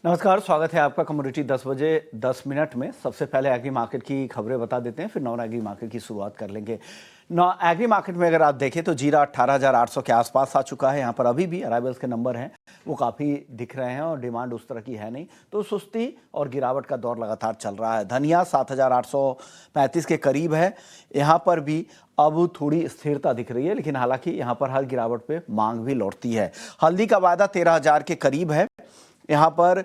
नमस्कार, स्वागत है आपका कमोडिटी 10 बजे 10 मिनट में। सबसे पहले एग्री मार्केट की खबरें बता देते हैं, फिर नॉन एग्री मार्केट की शुरुआत कर लेंगे। एग्री मार्केट में अगर आप देखें तो जीरा 18,800 के आसपास आ चुका है। यहाँ पर अभी भी अराइवल्स के नंबर हैं वो काफ़ी दिख रहे हैं और डिमांड उस तरह की है नहीं, तो सुस्ती और गिरावट का दौर लगातार चल रहा है। धनिया 7,835 के करीब है, यहाँ पर भी अब थोड़ी स्थिरता दिख रही है, लेकिन हालांकि यहाँ पर हर गिरावट पे मांग भी लौटती है। हल्दी का वायदा 13,000 के करीब है। यहाँ पर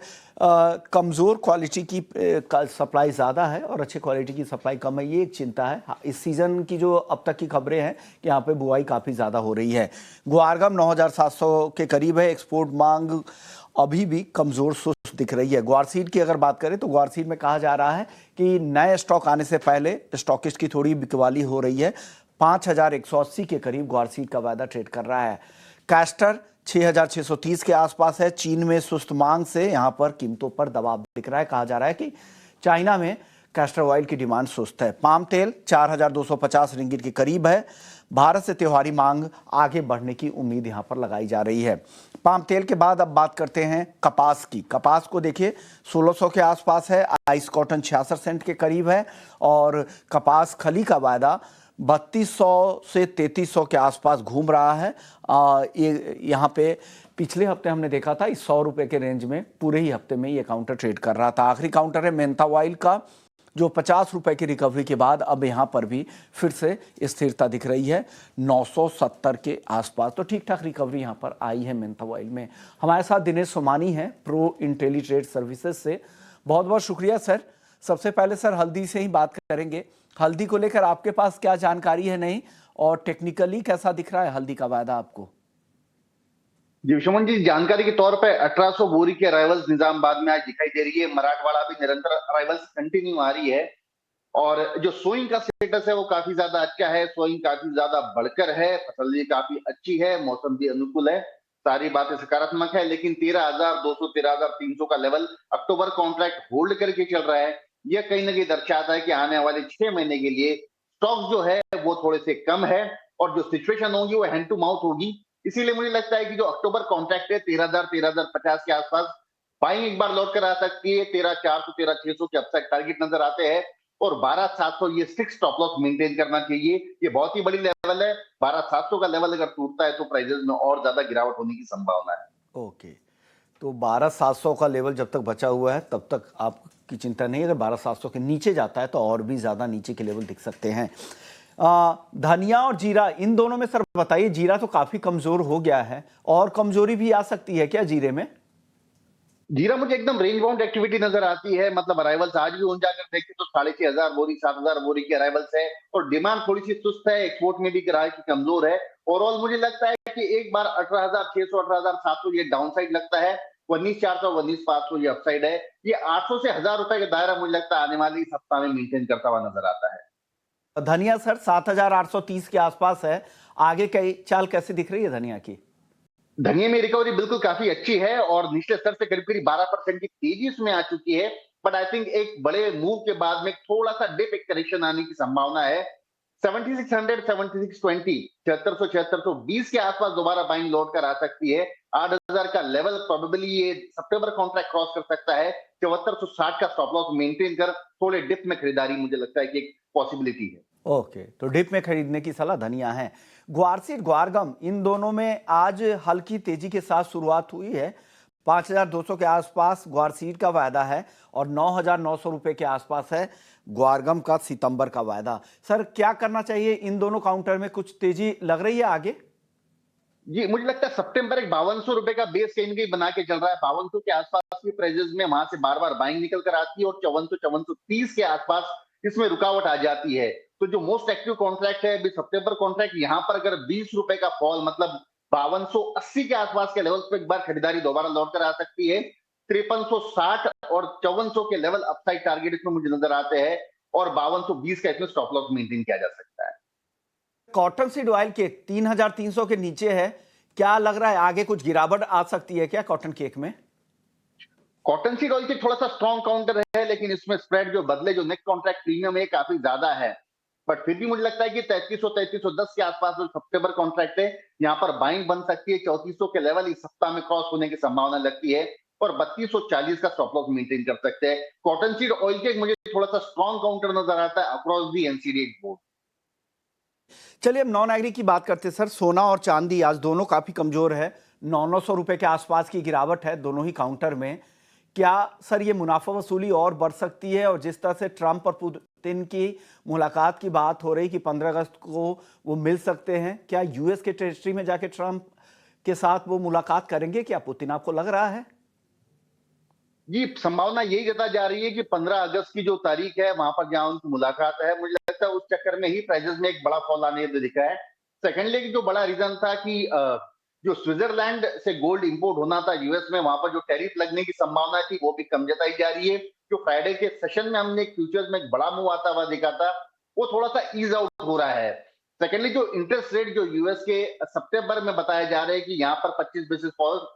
कमज़ोर क्वालिटी की सप्लाई ज़्यादा है और अच्छे क्वालिटी की सप्लाई कम है, ये एक चिंता है। इस सीज़न की जो अब तक की खबरें हैं कि यहाँ पे बुआई काफ़ी ज़्यादा हो रही है। ग्वारगम 9,700 के करीब है। एक्सपोर्ट मांग अभी भी कमज़ोर सुस्त दिख रही है। ग्वारसीड की अगर बात करें तो ग्वारसीड में कहा जा रहा है कि नए स्टॉक आने से पहले स्टॉकिस्ट की थोड़ी बिकवाली हो रही है। 5,180 के करीब ग्वारसीड का वायदा ट्रेड कर रहा है। कैस्टर 6,630 के आसपास है। चीन में सुस्त मांग से यहां पर कीमतों पर दबाव दिख रहा है। कहा जा रहा है कि चाइना में कैस्टर ऑयल की डिमांड सुस्त है। पाम तेल 4,250 रिंगिट के करीब है। भारत से त्योहारी मांग आगे बढ़ने की उम्मीद यहां पर लगाई जा रही है। पाम तेल के बाद अब बात करते हैं कपास की। कपास को देखिए 1,600 के आसपास है। आइस कॉटन 66 सेंट के करीब है और कपास खली का वायदा 3,200 से 3,300 के आसपास घूम रहा है। ये यहाँ पे पिछले हफ्ते हमने देखा था इस 100 रुपए के रेंज में पूरे ही हफ्ते में ये काउंटर ट्रेड कर रहा था। आखिरी काउंटर है मेंथा ऑयल का, जो 50 रुपए की रिकवरी के बाद अब यहाँ पर भी फिर से स्थिरता दिख रही है 970 के आसपास। तो ठीक ठाक रिकवरी यहाँ पर आई है मेंथा ऑयल में। हमारे साथ दिनेश सोमानी हैं प्रो इंटेली ट्रेड सर्विसेज से। बहुत बहुत शुक्रिया सर। सबसे पहले सर हल्दी से ही बात करेंगे। हल्दी को लेकर आपके पास क्या जानकारी है नहीं, और टेक्निकली कैसा दिख रहा है हल्दी का वायदा आपको? जी विशमन जी, जानकारी के तौर पे 1800 बोरी की अराइवल्स निजामाबाद में आज दिखाई दे रही है। मराठवाड़ा भी निरंतर अराइवल्स कंटिन्यू आ रही है और जो सोइंग का स्टेटस है वो काफी ज्यादा अच्छा है। सोइंग काफी ज्यादा बढ़कर है, फसल भी काफी अच्छी है, मौसम भी अनुकूल है, सारी बातें सकारात्मक है। लेकिन 13,200 13,300 का लेवल अक्टूबर कॉन्ट्रैक्ट होल्ड करके चल रहा है। यह कहीं ना कहीं दर्शाता है कि आने वाले 6 महीने के लिए स्टॉक जो है वो थोड़े से कम है और जो सिचुएशन होगी वो हैंड टू माउथ होगी। इसीलिए मुझे लगता है कि जो अक्टूबर कॉन्ट्रैक्ट है 13,000 13,050 के आसपास बाइंग एक बार लौट कर आ सकती है। 13,400 13,600 के अपसाइड टारगेट नजर आते हैं और 12,700 ये स्टिक स्टॉप लॉस मेंटेन करना चाहिए। ये बहुत ही बड़ी लेवल है। 12,700 का लेवल अगर टूटता है तो प्राइजेस में और ज्यादा गिरावट होने की संभावना है। ओके, तो 12,700 का लेवल जब तक बचा हुआ है तब तक आपकी चिंता नहीं है। अगर 12,700 के नीचे जाता है तो और भी ज़्यादा नीचे के लेवल दिख सकते हैं। धनिया और जीरा, इन दोनों में सर बताइए। जीरा तो काफ़ी कमज़ोर हो गया है और कमज़ोरी भी आ सकती है क्या जीरे में? जीरा मुझे एकदम रेंज बाउंड एक्टिविटी नजर आती है। मतलब अराइवल्स आज भी उन जाकर देखें तो 6,500 बोरी 7,000 बोरी की अराइवल्स है और डिमांड थोड़ी सी सुस्त है। एक्सपोर्ट में भी ग्राहक की कमजोर है। ओवरऑल मुझे लगता है कि एक बार 18,600 18,700 ये डाउन साइड लगता है, 19,400 19,500 ये अपसाइड है। ये 800 से 1,000 रुपए का दायरा मुझे लगता है आने वाली सप्ताह में मेंटेन करता हुआ नजर आता है। धनिया सर 7,830 के आसपास है। आगे कई चाल कैसी दिख रही है धनिया की? धनिया में रिकवरी बिल्कुल काफी अच्छी है और निचले स्तर से करीब करीब 12% की तेजी इसमें आ चुकी है। बट आई थिंक एक बड़े मूव के बाद में थोड़ा सा डिप, एक करेक्शन आने की संभावना है। 7600 7620 7600 7620 के आसपास दोबारा बाइंग लौट कर आ सकती है। 8,000 का लेवल प्रोबेबली ये सितंबर कॉन्ट्रैक्ट क्रॉस कर सकता है। 7460 का स्टॉप लॉस मेंटेन कर थोड़े डिप में खरीदारी मुझे लगता है कि एक पॉसिबिलिटी है। ओके, तो डिप में खरीदने की सलाह धनिया है। ग्वारसीड ग्वारगम, इन दोनों में आज हल्की तेजी के साथ शुरुआत हुई है। 5,200 के आसपास ग्वारसीड का वायदा है और 9,900 रुपए के आसपास है ग्वारगम का सितंबर का वायदा। सर क्या करना चाहिए इन दोनों काउंटर में? कुछ तेजी लग रही है आगे? जी मुझे लगता है सितंबर एक 5200 रुपए का बेस कहीं ना कहीं बना के चल रहा है। 5200 के आसपास की प्राइजेस में वहां से बार बार बाइंग निकल कर आती है और 5400 5430 के आसपास इसमें रुकावट आ जाती है। तो जो मोस्ट एक्टिव कॉन्ट्रैक्ट है अभी सितंबर कॉन्ट्रैक्ट, यहाँ पर अगर 20 रुपए का फॉल, मतलब 5280 के आसपास के लेवल पे एक बार खरीदारी दोबारा लौट कर आ सकती है। 5360 और 5400 के लेवल अपसाइड टारगेट इसमें मुझे नजर आते हैं और 5220 का इसमें स्टॉप लॉस मेंटेन किया जा सकता है। कॉटन सीड ऑयल के 3,300 के नीचे है। क्या लग रहा है आगे कुछ गिरावट आ सकती है क्या कॉटन केक में? कॉटन सीड ऑयल की थोड़ा सा स्ट्रॉन्ग काउंटर है, लेकिन इसमें स्प्रेड जो बदले जो नेक्स्ट कॉन्ट्रैक्ट प्रीमियम है काफी ज्यादा है। बट फिर भी मुझे लगता है कि 3300 3310 के आसपास जो सितंबर कॉन्ट्रैक्ट है यहाँ पर बाइंग बन सकती है। 3400 के लेवल इस सप्ताह में क्रॉस होने की संभावना लगती है। और 3240 का स्टॉप लॉस मेंटेन कर सकते हैं। कॉटन सीड ऑयल के मुझे थोड़ा सा स्ट्रॉन्ग काउंटर नजर आता है अक्रॉस दी एनसीडी बोर्ड। चलिए, अब नॉन एग्री की बात करते हैं सर। सोना और चांदी आज दोनों काफी कमजोर है, 900 रुपए के आसपास की गिरावट है दोनों ही काउंटर में। क्या सर ये मुनाफा वसूली और बढ़ सकती है? और जिस तरह से ट्रंप और पुतिन की मुलाकात की बात हो रही कि 15 अगस्त को वो मिल सकते हैं, क्या यूएस के टेरिटरी में जाके ट्रंप के साथ वो मुलाकात करेंगे? क्या पुतिन, आपको लग रहा है? जी, संभावना यही जता जा रही है कि 15 अगस्त की जो तारीख है वहां पर जहां उनकी मुलाकात है, मुझे लगता है उस चक्कर में ही प्राइसेस में एक बड़ा फॉल आने दिखा है। सेकेंडली जो बड़ा रीजन था कि जो स्विट्जरलैंड से गोल्ड इंपोर्ट होना था यूएस में, वहां पर जो टैरिफ लगने की संभावना थी वो भी कम जताई जा रही है। जो फ्राइडे के सेशन में हमने एक फ्यूचर्स में एक बड़ा मूव आता हुआ देखा था, वो थोड़ा सा ईज आउट हो रहा है। सेकेंडली जो इंटरेस्ट रेट जो यूएस के सितंबर में बताया जा रहे हैं कि यहाँ पर 25 बेसिस पॉइंट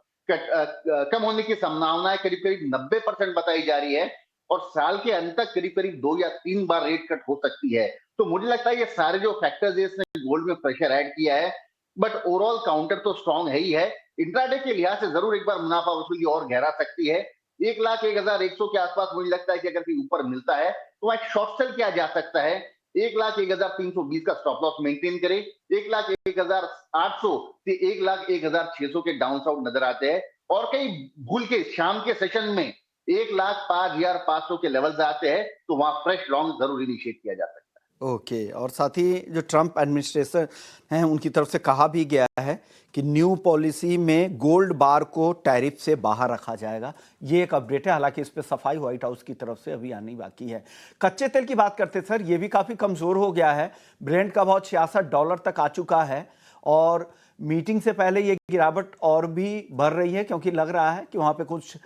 कम होने की संभावना करीब करीब 90% बताई जा रही है, और साल के अंत तक करीब करीब 2 या 3 बार रेट कट हो सकती है। तो मुझे लगता है ये सारे जो फैक्टर्स है इसने गोल्ड में प्रेशर ऐड किया है, बट ओवरऑल काउंटर तो स्ट्रांग है ही है। इंट्राडे के लिहाज से जरूर एक बार मुनाफा वसूली और गहरा सकती है। 1,01,100 के आसपास मुझे लगता है कि अगर कोई ऊपर मिलता है तो एक शॉर्ट सेल किया जा सकता है। 1,01,320 का स्टॉप लॉस मेंटेन करे। 1,01,800 से 1,01,600 के डाउन साउंड नजर आते हैं, और कहीं भूल के शाम के सेशन में 1,05,500 के लेवल्स आते हैं तो वहां फ्रेश लॉन्ग जरूर इनिशिएट किया जा सकता है। ओके, और साथ ही जो ट्रंप एडमिनिस्ट्रेशन है उनकी तरफ से कहा भी गया है कि न्यू पॉलिसी में गोल्ड बार को टैरिफ से बाहर रखा जाएगा। ये एक अपडेट है, हालांकि इस पे सफाई व्हाइट हाउस की तरफ से अभी आनी बाकी है। कच्चे तेल की बात करते सर, ये भी काफी कमजोर हो गया है। ब्रेंट का भाव $66 तक आ चुका है, और मीटिंग से पहले ये गिरावट और भी बढ़ रही है, क्योंकि लग रहा है कि वहां पे कुछ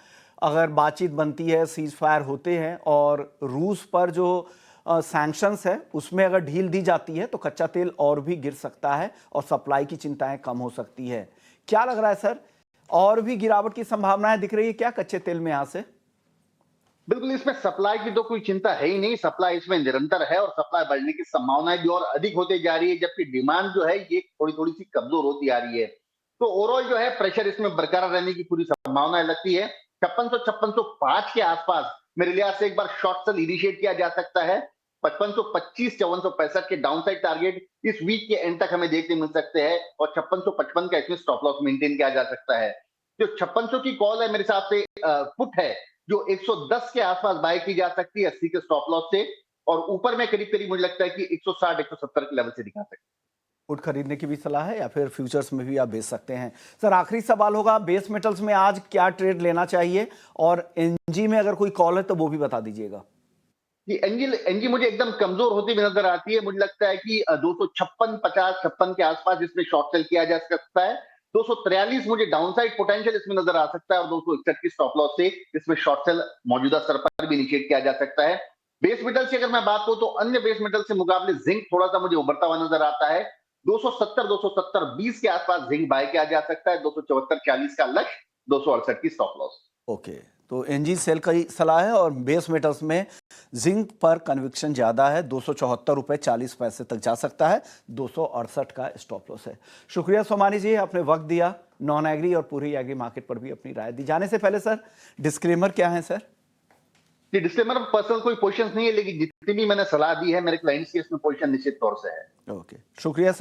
अगर बातचीत बनती है, सीज फायर होते हैं, और रूस पर जो सैंक्शंस है उसमें अगर ढील दी जाती है तो कच्चा तेल और भी गिर सकता है और सप्लाई की चिंताएं कम हो सकती है। क्या लग रहा है सर, और भी गिरावट की संभावनाएं दिख रही है क्या कच्चे तेल में यहां से? बिल्कुल, इसमें सप्लाई की तो कोई चिंता है ही नहीं। सप्लाई इसमें निरंतर है और सप्लाई बढ़ने की संभावनाएं भी और अधिक होते जा रही है, जबकि डिमांड जो है ये थोड़ी थोड़ी सी कमजोर होती आ रही है। तो ओवरऑल जो है प्रेशर इसमें बरकरार रहने की पूरी संभावना लगती है। 5600-5605 के आसपास मेरे लिहाज से एक बार शॉर्ट सेल इनिशिएट किया जा सकता है। 5525-5465 के डाउन साइड टारगेट इस वीक के एंड तक हमें देखने मिल सकते हैं, और 5655 का इसमें स्टॉप लॉस मेंटेन किया जा सकता है। जो 5600 की कॉल है मेरे हिसाब से पुट है, जो 110 के आसपास बाय की जा सकती है 80 के स्टॉप लॉस से, और ऊपर में करीब करीब मुझे लगता है कि 160-170 के लेवल से दिखा सकते हैं। पुट खरीदने की भी सलाह है, या फिर फ्यूचर्स में भी आप बेच सकते हैं? सर, आखिरी सवाल होगा, बेस मेटल्स में आज क्या ट्रेड लेना चाहिए, और एनजी में अगर कोई कॉल है तो वो भी बता दीजिएगा। कि एनजी मुझे एकदम कमजोर होती हुई नजर आती है। मुझे लगता है कि 256, 50, 56 के आसपास इसमें शॉर्ट सेल किया जा सकता है। 243 मुझे डाउनसाइड पोटेंशियल इसमें नजर आ सकता है, और 261 की स्टॉप लॉस से इसमें शॉर्ट सेल मौजूदा स्तर पर भी इनिशिएट किया जा सकता है। बेस मेटल की अगर मैं बात करूं तो अन्य बेस मेटल से मुकाबले जिंक थोड़ा सा मुझे उभरता हुआ नजर आता है। 270-20 के आसपास जिंक बाय किया जा सकता है। 274-40 का लक्ष्य, 268 की स्टॉप लॉस। ओके, तो एनजी सेल का ही सलाह है, और बेस मेटल्स में जिंक पर कन्विक्शन ज्यादा है, ₹274.40 तक जा सकता है, 268 का स्टॉप लॉस है। शुक्रिया सोमानी जी, आपने वक्त दिया, नॉन एग्री और पूरी एग्री मार्केट पर भी अपनी राय दी। जाने से पहले सर, डिस्क्लेमर क्या है सर? ये डिस्क्लेमर पर्सनल कोई पोजीशन नहीं है, लेकिन जितनी भी मैंने सलाह दी है मेरे क्लाइंट्स की, इसमें पोजीशन निश्चित तौर से है। ओके, शुक्रिया सर।